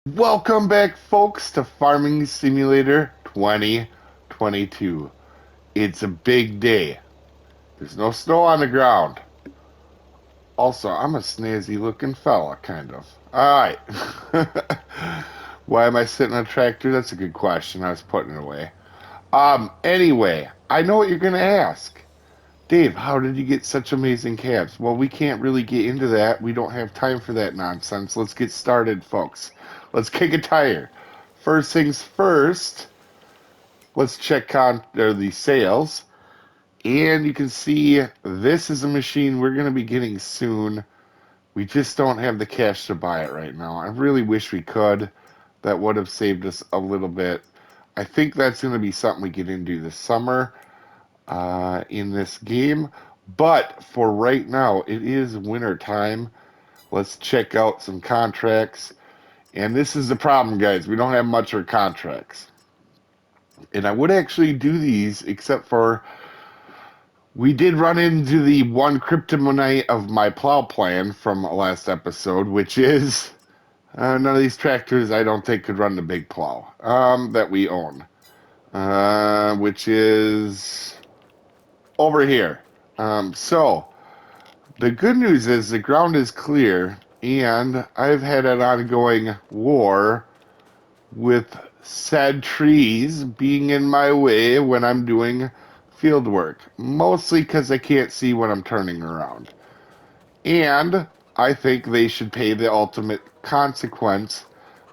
Welcome back, folks, to Farming Simulator 2022. It's a big day. There's no snow on the ground. Also, I'm a snazzy looking fella, kind of. Alright. Why am I sitting on a tractor? That's a good question. I was putting it away. Anyway, I know what you're gonna ask. Dave, how did you get such amazing calves? Well, we can't really get into that. We don't have time for that nonsense. Let's get started, folks. Let's kick a tire. First things first, let's check on the sales. And you can see this is a machine we're going to be getting soon. We just don't have the cash to buy it right now. I really wish we could. That would have saved us a little bit. I think that's going to be something we get into this summer in this game. But for right now, it is winter time. Let's check out some contracts. And this is the problem, guys. We don't have much for contracts. And I would actually do these, except for we did run into the one kryptonite of my plow plan from last episode, which is none of these tractors I don't think could run the big plow that we own, which is over here. So the good news is the ground is clear, and I've had an ongoing war with said trees being in my way when I'm doing field work, mostly because I can't see when I'm turning around. And I think they should pay the ultimate consequence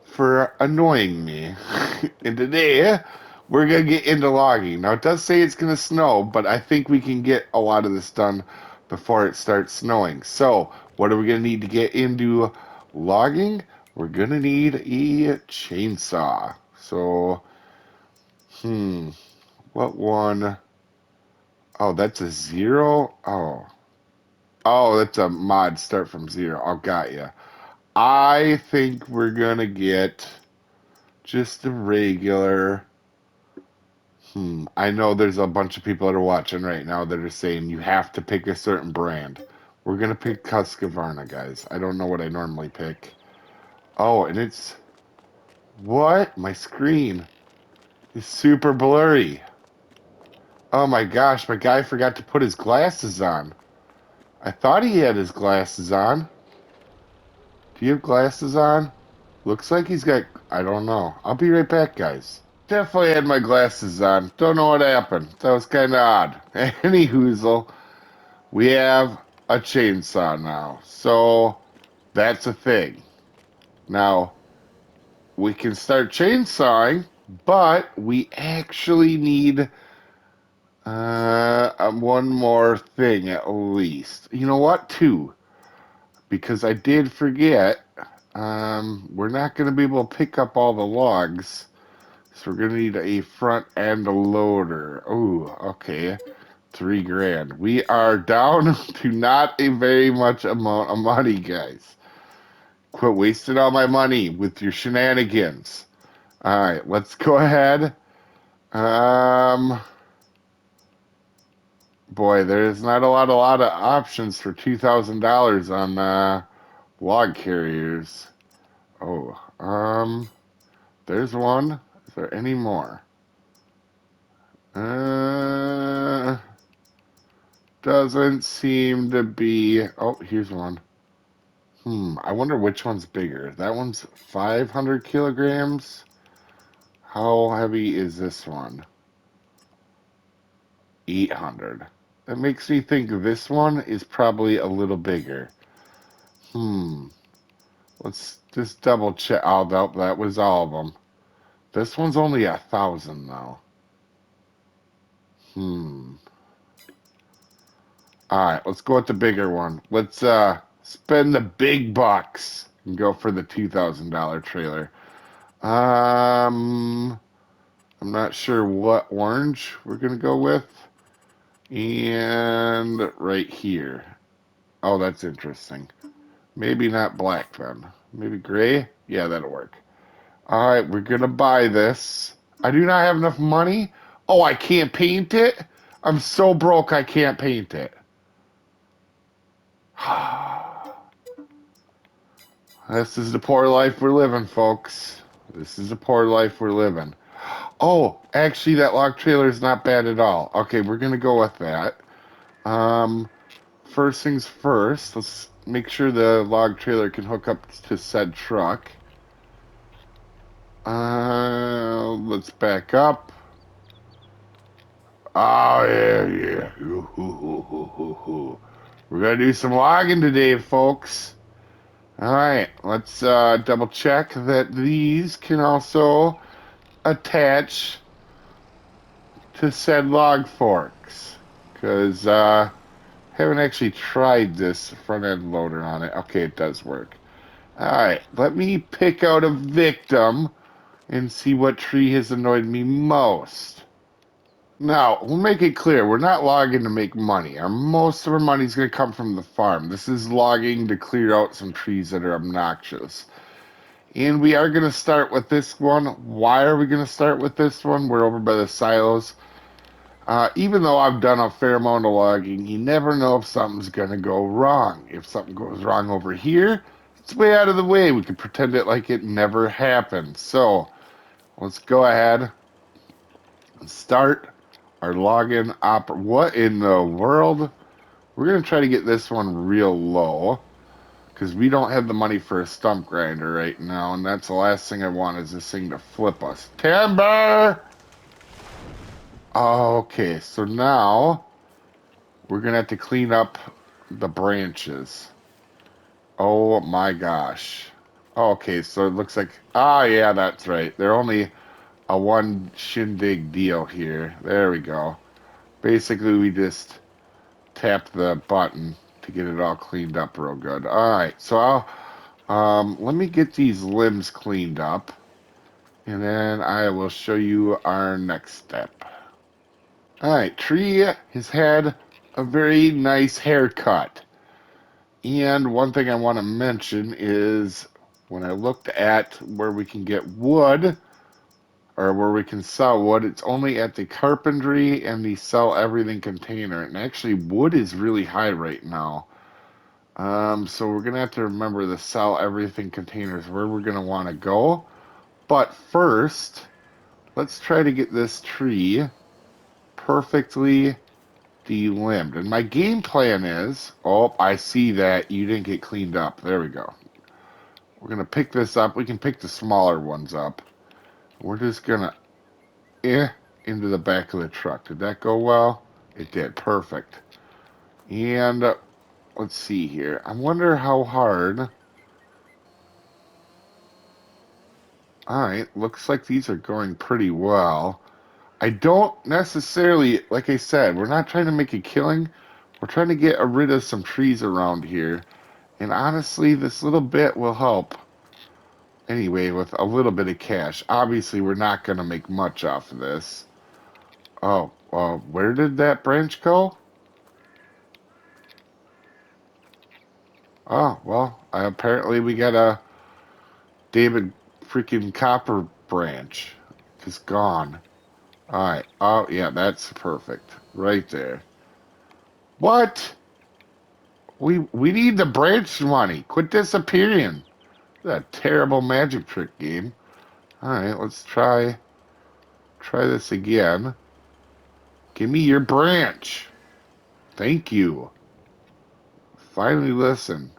for annoying me. And today, we're going to get into logging. Now, it does say it's going to snow, but I think we can get a lot of this done before it starts snowing. So, what are we going to need to get into logging? We're going to need a chainsaw. So, what one? Oh, that's a 0? Oh, that's a mod start from 0. Oh, got ya. I think we're going to get just a regular. I know there's a bunch of people that are watching right now that are saying you have to pick a certain brand. We're gonna pick Husqvarna, guys. I don't know what I normally pick. Oh, and it's what? My screen is super blurry. Oh my gosh, my guy forgot to put his glasses on. I thought he had his glasses on. Do you have glasses on? Looks like he's got. I don't know. I'll be right back, guys. Definitely had my glasses on. Don't know what happened. That was kind of odd. Any hoozle. We have a chainsaw now. So that's a thing. Now we can start chainsawing, but we actually need one more thing at least. You know what? Two. Because I did forget. We're not going to be able to pick up all the logs. So we're going to need a front end loader. Oh, okay. 3 grand. We are down to not a very much amount of money, guys. Quit wasting all my money with your shenanigans. All right, let's go ahead. Um, Boy, there's not a lot of options for $2,000 on log carriers. Oh, there's one. Is there any more? Uh, doesn't seem to be. Oh, here's one. I wonder which one's bigger. That one's 500 kilograms. How heavy is this one? 800. That makes me think this one is probably a little bigger. Let's just double check. Oh, nope, that was all of them. This one's only 1,000 though. All right, let's go with the bigger one. Let's spend the big bucks and go for the $2,000 trailer. I'm not sure what orange we're gonna go with. And right here. Oh, that's interesting. Maybe not black then. Maybe gray? Yeah, that'll work. All right, we're gonna buy this. I do not have enough money. Oh, I can't paint it? I'm so broke I can't paint it. This is the poor life we're living, folks. This is the poor life we're living. Oh, actually, that log trailer is not bad at all. Okay, we're gonna go with that. Um, First things first, let's make sure the log trailer can hook up to said truck. Let's back up. Oh, yeah, yeah. We're gonna do some logging today, folks. All right, let's double check that these can also attach to said log forks. Because haven't actually tried this front end loader on it. Okay, it does work. All right, let me pick out a victim and see what tree has annoyed me most. Now, we'll make it clear, we're not logging to make money. Most of our money is going to come from the farm. This is logging to clear out some trees that are obnoxious. And we are going to start with this one. Why are we going to start with this one? We're over by the silos. Even though I've done a fair amount of logging, you never know if something's going to go wrong. If something goes wrong over here, it's way out of the way. We can pretend it like it never happened. So let's go ahead and start our login What in the world? We're going to try to get this one real low because we don't have the money for a stump grinder right now. And that's the last thing I want is this thing to flip us. Timber! Okay, so now we're going to have to clean up the branches. Oh my gosh. Okay, so it looks like, yeah, that's right. They're only a one shindig deal here. There we go. Basically, we just tap the button to get it all cleaned up real good. All right, so let me get these limbs cleaned up, and then I will show you our next step. All right, Tree has had a very nice haircut. And one thing I want to mention is when I looked at where we can get wood or where we can sell wood, it's only at the carpentry and the sell everything container. And actually, wood is really high right now. So we're gonna have to remember the sell everything containers where we're gonna want to go. But first, let's try to get this tree perfectly delimbed. And my game plan is, oh, I see that you didn't get cleaned up. There we go. We're gonna pick this up. We can pick the smaller ones up. We're just gonna into the back of the truck. Did that go well? It did. Perfect. And let's see here. I wonder how hard. All right, looks like these are going pretty well. I don't necessarily, like I said, we're not trying to make a killing. We're trying to get rid of some trees around here. And honestly, this little bit will help. Anyway, with a little bit of cash. Obviously, we're not going to make much off of this. Oh, well, where did that branch go? Oh, well, apparently we got a David freaking Copper branch. Just gone. All right. Oh, yeah, that's perfect. Right there. What? We need the branch money. Quit disappearing. That terrible magic trick game. All right, let's try this again. Give me your branch. Thank you. Finally listen.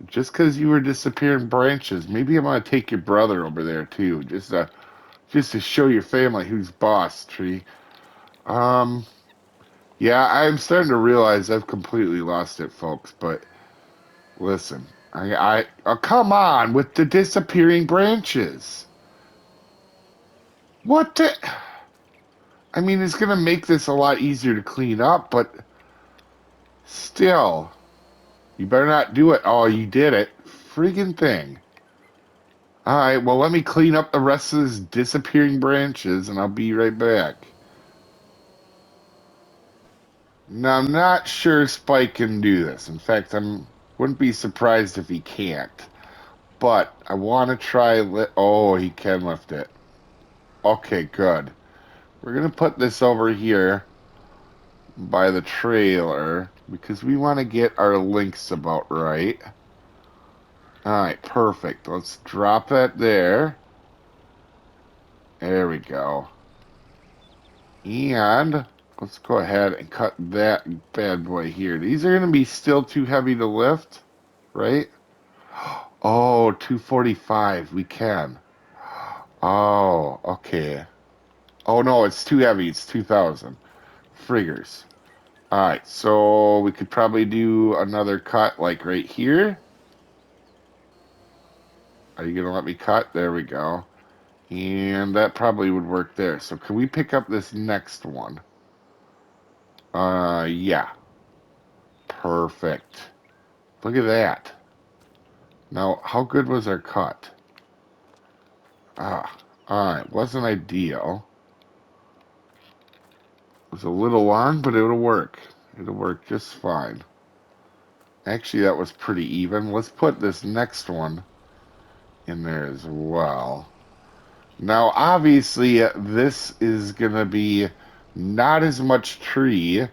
Just because you were disappearing branches, maybe I'm gonna take your brother over there too, just to show your family who's boss, Tree. Um, yeah, I'm starting to realize I've completely lost it, folks. But listen, oh, come on with the disappearing branches. What the? I mean, it's gonna make this a lot easier to clean up, but still, you better not do it. Oh, you did it. Friggin' thing. All right, well, let me clean up the rest of these disappearing branches and I'll be right back. Now, I'm not sure Spike can do this. In fact, wouldn't be surprised if he can't. But I want to try. Oh, he can lift it. Okay, good. We're gonna put this over here by the trailer because we want to get our links about right. All right, perfect. Let's drop that there. There we go. And let's go ahead and cut that bad boy here. These are going to be still too heavy to lift, right? Oh, 245. We can. Oh, okay. Oh, no, it's too heavy. It's 2,000. Friggers. All right, so we could probably do another cut like right here. Are you going to let me cut? There we go. And that probably would work there. So can we pick up this next one? Yeah. Perfect. Look at that. Now, how good was our cut? Ah, alright. Wasn't ideal. It was a little long, but it'll work. It'll work just fine. Actually, that was pretty even. Let's put this next one in there as well. Now, obviously, this is going to be not as much tree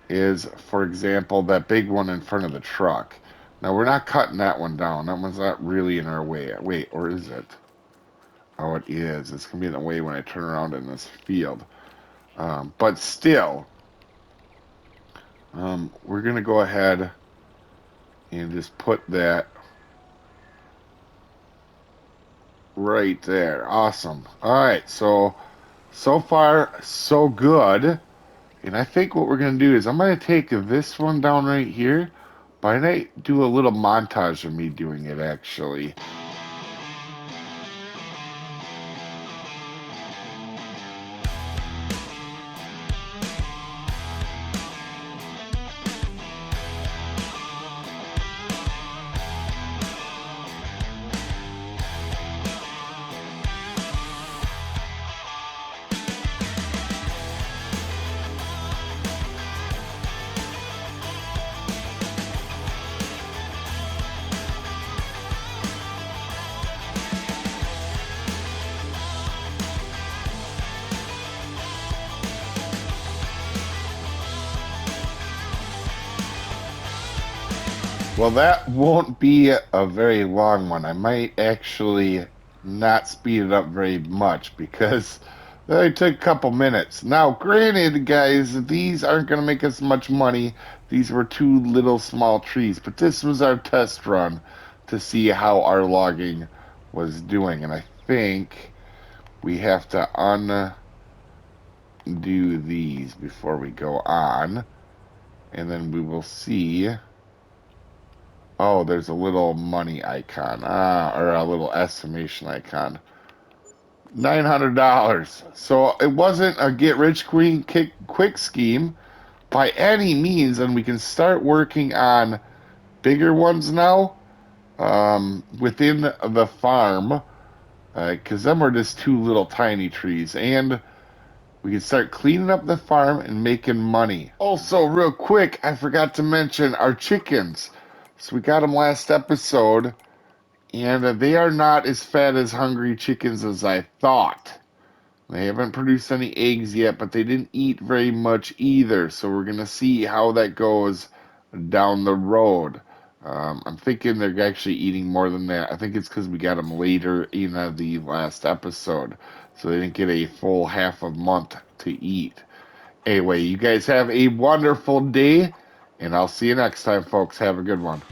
as, for example, that big one in front of the truck. Now, we're not cutting that one down. That one's not really in our way. Wait, or is it? Oh, it is. It's going to be in the way when I turn around in this field. But still, we're going to go ahead and just put that right there. Awesome. All right, so far, so good. And I think what we're going to do is I'm going to take this one down right here, but I might do a little montage of me doing it, actually. Well, that won't be a very long one. I might actually not speed it up very much because that only took a couple minutes. Now, granted, guys, these aren't going to make us much money. These were two little small trees, but this was our test run to see how our logging was doing. And I think we have to undo these before we go on, and then we will see. Oh, there's a little money icon, or a little estimation icon. $900. So it wasn't a get rich quick scheme by any means, and we can start working on bigger ones now within the farm, because them are just two little tiny trees, and we can start cleaning up the farm and making money. Also, real quick, I forgot to mention our chickens. So we got them last episode, and they are not as fat as hungry chickens as I thought. They haven't produced any eggs yet, but they didn't eat very much either. So we're going to see how that goes down the road. I'm thinking they're actually eating more than that. I think it's because we got them later in the last episode. So they didn't get a full half a month to eat. Anyway, you guys have a wonderful day, and I'll see you next time, folks. Have a good one.